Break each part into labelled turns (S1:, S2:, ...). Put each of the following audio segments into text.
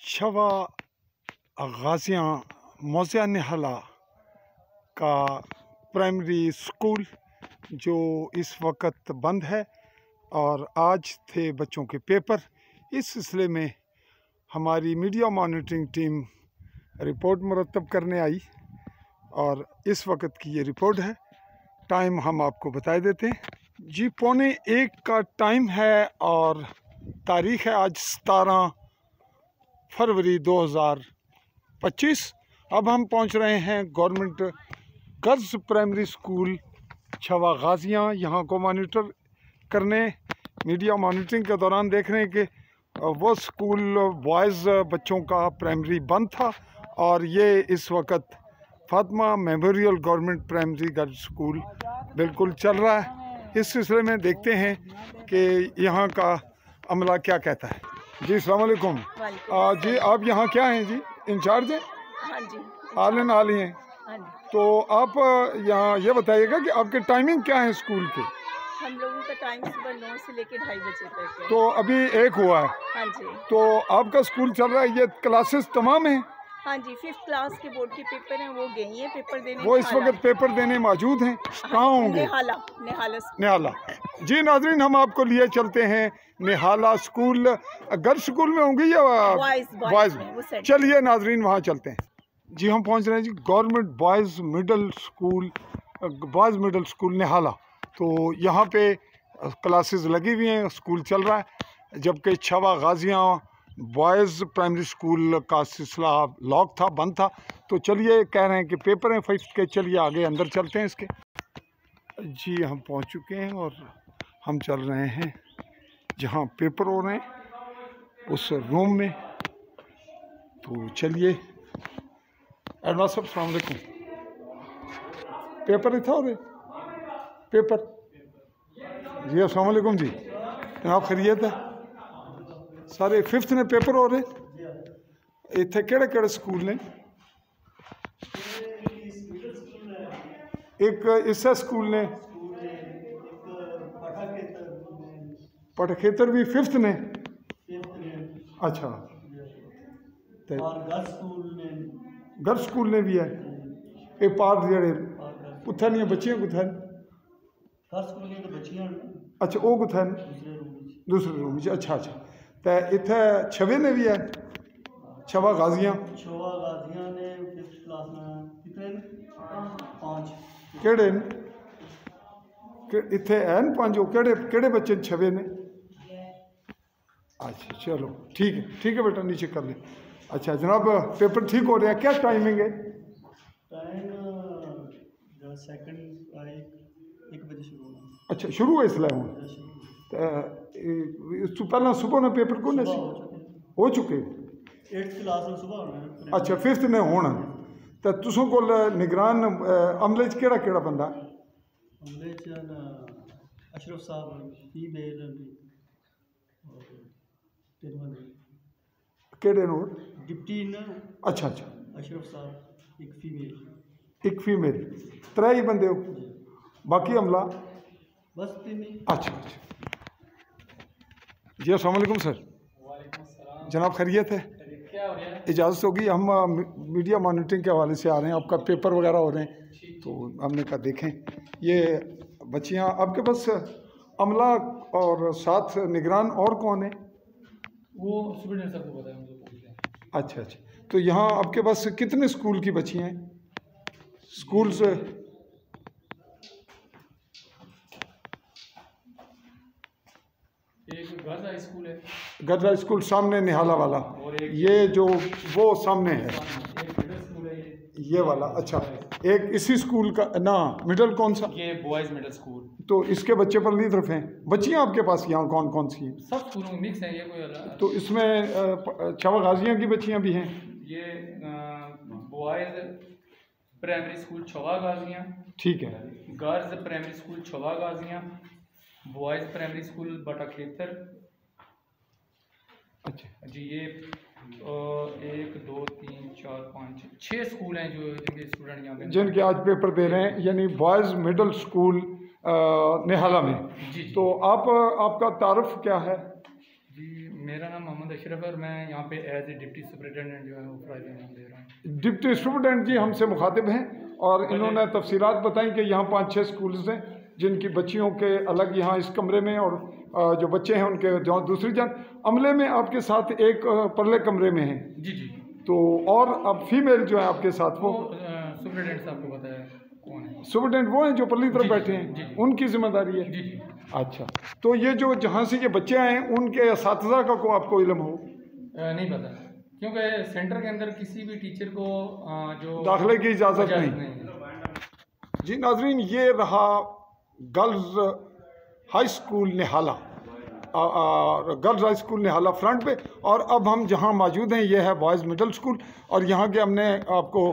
S1: छवा गाजियाँ मौज़ा निहाला का primary school जो इस वक्त बंद है और आज थे बच्चों के पेपर। इस सिलसिले में हमारी मीडिया मॉनिटरिंग टीम रिपोर्ट मुरतब करने आई और इस वक्त की ये रिपोर्ट है। टाइम हम आपको बता देते हैं जी, 1:45 का टाइम है और तारीख़ है आज 17 फरवरी 2025। अब हम पहुंच रहे हैं गवर्नमेंट गर्ल्स प्राइमरी स्कूल छवा गाजियाँ, यहाँ को मॉनिटर करने। मीडिया मॉनिटरिंग के दौरान देख रहे हैं कि वो स्कूल बॉयज़ बच्चों का प्राइमरी बंद था और ये इस वक्त Fatima memorial government primary girls school बिल्कुल चल रहा है। इस सिलसिले में देखते हैं कि यहाँ का अमला क्या कहता है। जी अस्सलाम वालेकुम। जी आप यहाँ क्या हैं जी, इंचार्ज हैं?
S2: हाँ जी,
S1: आलन आली हैं।
S2: हाँ जी।
S1: तो आप यहाँ ये बताइएगा कि आपके टाइमिंग क्या है स्कूल के?
S2: हम लोगों का टाइम सुबह 9 से लेकर 2:30 बजे तक है।
S1: तो अभी 1 हुआ है।
S2: हाँ जी,
S1: तो आपका स्कूल चल रहा है, ये क्लासेस तमाम हैं?
S2: हाँ जी। 5th क्लास के बोर्ड के पेपर हैं, वो गई हैं पेपर देने।
S1: वो इस वक्त पेपर देने मौजूद हैं। कहाँ होंगे? निहाला। जी नाजरीन, हम आपको लिए चलते हैं निहाला स्कूल। गर्ल्स स्कूल में होंगी या बॉयज़ में? चलिए नाजरीन वहाँ चलते हैं। जी हम पहुँच रहे हैं जी गवर्नमेंट बॉयज़ मिडल स्कूल निहाला। तो यहाँ पे क्लासेस लगी हुई हैं, स्कूल चल रहा है। जबकि छवा गाजियाँ बॉयज़ प्राइमरी स्कूल का सिलसिला लॉक था, बंद था। तो चलिए, कह रहे हैं कि पेपर हैं 5th के, चलिए आगे अंदर चलते हैं इसके। जी हम पहुंच चुके हैं और हम चल रहे हैं जहां पेपर हो रहे हैं उस रूम में। तो चलिए, एडवांस साहब अस्सलाम वालेकुम। पेपर ही था और पेपर जी अस्सलाम वालेकुम जी, आप खैरियत है? सारे 5th ने पेपर हो रहे इतने केड़े स्कूल ने? एक इस स्कूल ने, पटखेतर भी 5th ने। अच्छा, गर्ल्स स्कूल ने भी है। एक पार्क जेड़े कुत्थै नहीं बच्चियां कुत्थै? अच्छा, वो कुत्थै दूसरे रूम में। अच्छा अच्छा। तो इत्थे छवे ने भी है, छवा गाजियाँ ने 5th क्लास में कितने? 5 केड़े ने इत्थे हैं? 5 केड़े बच्चे छवे ने? अच्छा चलो ठीक है बेटा, नीचे कर ले। अच्छा जनाब, पेपर ठीक हो रहा है? क्या टाइमिंग है?
S3: सेकंड 1 बजे शुरू होना।
S1: अच्छा शुरू हुआ इसलिए हूँ इस तो पहला सुबह ने पेपर को हो चुके
S3: 8th क्लास में सुबह होना।
S1: अच्छा 5th ने होना। तो तुसों को निगरान अमले च केड़ा बंदा?
S3: अमले च अशरफ साहब फीमेल
S1: केड़े नो
S3: डिप्टी ना।
S1: अच्छा
S3: अशरफ साहब
S1: एक फीमेल 3 ही बंदे हो, बाकी अमला
S3: बस 3 ही।
S1: अच्छा जी अस्सलाम वालेकुम सर। जनाब खैरियत है? इजाज़त होगी, हम मीडिया मॉनिटरिंग के हवाले से आ रहे हैं। आपका पेपर वगैरह हो रहे हैं तो हमने कहा देखें ये बच्चियां आपके पास। अमला और साथ निगरान और कौन है?
S4: वो सुपरिटेंडेंट साहब को पता है, मुझे पूछते हैं।
S1: अच्छा तो यहाँ आपके पास कितने स्कूल की बच्चियाँ हैं? स्कूल से
S4: एक गर्ल्स स्कूल है,
S1: गर्ल्स स्कूल सामने निहाला वाला, ये जो वो सामने है
S4: एक मिडिल स्कूल है
S1: ये वाला। अच्छा, एक इसी स्कूल का ना मिडिल कौन सा?
S4: ये बॉयज़ मिडिल स्कूल।
S1: तो इसके बच्चे पर ली तरफ हैं बच्चियाँ आपके पास यहाँ कौन सी हैं?
S4: सब स्कूलों में मिक्स है, ये कोई अलग।
S1: तो इसमें छवा गाजियाँ की बच्चियाँ भी हैं?
S4: ये बॉयज़ प्राइमरी स्कूल छवा गाजियाँ,
S1: ठीक है।
S4: गर्ल्स प्राइमरी स्कूल छवा गाजियाँ, बॉयज़ प्राइमरी स्कूल बटाखेतर।
S1: अच्छा
S4: जी, ये 1 2 3 4 5 6 स्कूल हैं जो जिनके स्टूडेंट यहाँ पे
S1: जिनके आज पेपर दे रहे हैं, यानी बॉयज़ मिडिल स्कूल निहाला में।
S4: जी।
S1: तो आपका तारुफ क्या है?
S4: जी मेरा नाम मोहम्मद अशरफ है और मैं यहाँ पे एज ए डिप्टी सुपरिटेंडेंट जो है वो फराइज नाम दे रहा हूँ।
S1: डिप्टी सुपरिटेंडेंट जी हमसे मुखातिब हैं और इन्होंने तफसीलात बताई कि यहाँ 5-6 स्कूल्स हैं जिनकी बच्चियों के अलग यहाँ इस कमरे में और जो बच्चे हैं उनके जहाँ दूसरी जान अमले में आपके साथ एक परले कमरे में हैं।
S4: जी जी।
S1: तो और अब फीमेल जो है आपके साथ वो
S4: सुपरिटेंडेंट साहब को बताया कौन है?
S1: सुपरिटेंडेंट वो हैं जो परली तरफ बैठे हैं, उनकी जिम्मेदारी है।
S4: जी जी।
S1: अच्छा, तो ये जो जहाँ से ये बच्चे आए हैं उनके असातिज़ा का को आपको इल्म हो?
S4: नहीं पता, क्योंकि सेंटर के अंदर किसी भी टीचर को जो
S1: दाखिले की इजाज़त नहीं
S4: है।
S1: जी नाजरीन, ये रहा girls high school Nihala, girls high school Nihala front पे। और अब हम जहाँ मौजूद हैं ये है बॉयज़ मिडिल स्कूल और यहाँ के हमने आपको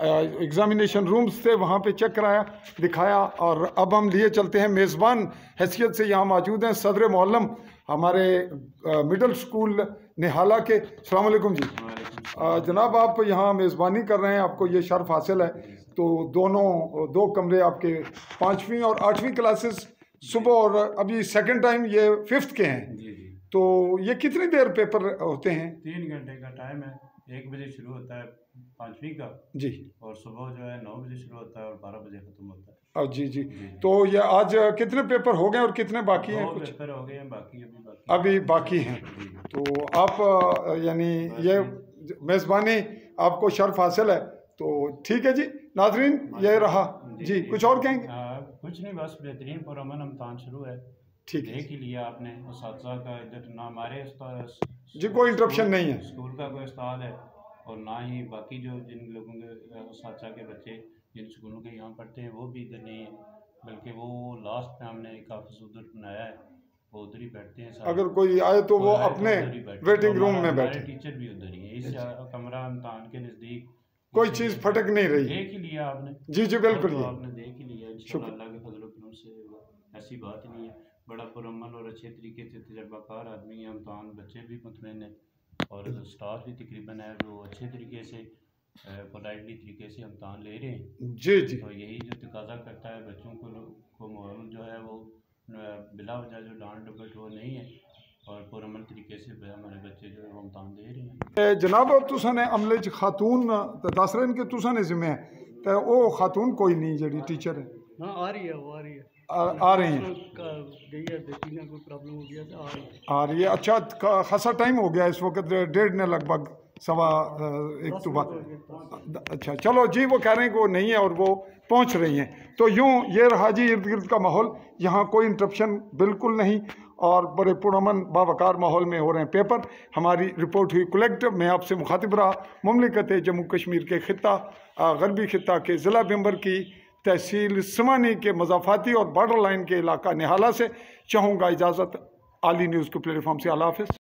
S1: एग्ज़ामिनेशन रूम्स थे वहाँ पे चेक कराया, दिखाया। और अब हम लिए चलते हैं मेज़बान हैसियत से यहाँ मौजूद हैं सदर मोअल्लम हमारे मिडिल स्कूल निहाला के। अस्सलाम वालेकुम जी। जनाब आप यहाँ मेज़बानी कर रहे हैं, आपको ये शर्फ हासिल है। तो दो कमरे आपके 5वीं और 8वीं क्लासेस सुबह और अभी सेकंड टाइम ये 5th के हैं।
S5: जी जी।
S1: तो ये कितनी देर पेपर होते हैं?
S5: 3 घंटे का टाइम है। 1 बजे शुरू होता है 5वीं का
S1: जी,
S5: और सुबह जो है 9 बजे शुरू होता है और 12 बजे ख़त्म होता है।
S1: जी जी। तो ये आज कितने पेपर हो गए और कितने बाकी हैं?
S5: 2
S1: कुछ
S5: पेपर हो गए हैं, बाकी
S1: अभी बाकी हैं। तो आप यानी ये मेज़बानी आपको शर्फ हासिल है, तो ठीक है जी। नाजरीन ये रहा जी, कुछ और कहेंगे?
S5: कुछ नहीं, बस बेहतरीन पुरअमन इम्तहान शुरू है।
S1: ठीक है
S5: देख ही लिया आपने उस्ताद का, इधर ना हमारे
S1: जी कोई इंटरप्शन नहीं है,
S5: स्कूल का कोई उस्ताद है और ना ही बाकी जो जिन लोगों के उस्ताद के बच्चे जिन स्कूलों के यहाँ पढ़ते हैं वो भी इधर नहीं है, बल्कि वो लास्ट में हमने एक ऑफिस उधर बनाया है, वो उधर ही बैठते हैं।
S1: अगर कोई आए तो वो अपने वेटिंग रूम में बैठे।
S5: टीचर भी उधर ही है, इस कमरा इम्तहान के नज़दीक
S1: कोई चीज़ फटक नहीं रही।
S5: देख ही लिया आपने?
S1: जी जी बिल्कुल,
S5: तो आपने देख ही लिया। इंशाअल्लाह अल्लाह के फजल करम से ऐसी बात नहीं है। बड़ा पुरअमन और अच्छे तरीके से तजर्बाकार आदमी है, इम्तहान बच्चे भी मुतमईन हैं और स्टाफ भी तकरीबन है जो अच्छे तरीके से पोलाइटली तरीके से इम्तहान ले रहे हैं।
S1: जी जी।
S5: तो यही जो तकाजा करता है बच्चों को माहौल जो है वो बिला वजह जो डांट डपट वो नहीं है और पुरअमन तरीके से हमारे बच्चे जो है वो इम्तहान दे रहे हैं।
S1: जनाब तुसा ने अमले च खातून दस रहे कि तुसा ने जिम्मे है, तो वो खातून कोई नहीं जी टीचर है?
S3: हाँ आ रही है, वो आ रही है,
S1: आ रही हैं,
S3: गई है, बेटी ने कोई प्रॉब्लम हो गया तो
S1: आ रही है। अच्छा खासा टाइम हो गया इस वक्त, 1:30 ने लगभग 1:15 तो बाद। अच्छा चलो जी, वो कह रहे हैं कि वो नहीं है और वो पहुंच रही हैं। तो यूँ ये रहा जी इर्द गिर्द का माहौल, यहाँ कोई इंटरप्शन बिल्कुल नहीं और बड़े पुरअमन बावकार माहौल में हो रहे हैं पेपर। हमारी रिपोर्ट हुई कलेक्ट, मैं आपसे मुखातिब रहा मुमलिकत जम्मू कश्मीर के ख़ित्ता गरबी ख़ित्ता के ज़िला मेंबर की तहसील समानी के मज़ाफ़ाती और बॉर्डर लाइन के इलाका निहाला से। चाहूँगा इजाज़त आली न्यूज़ के प्लेटफॉर्म से। अल्लाह हाफ़िज़।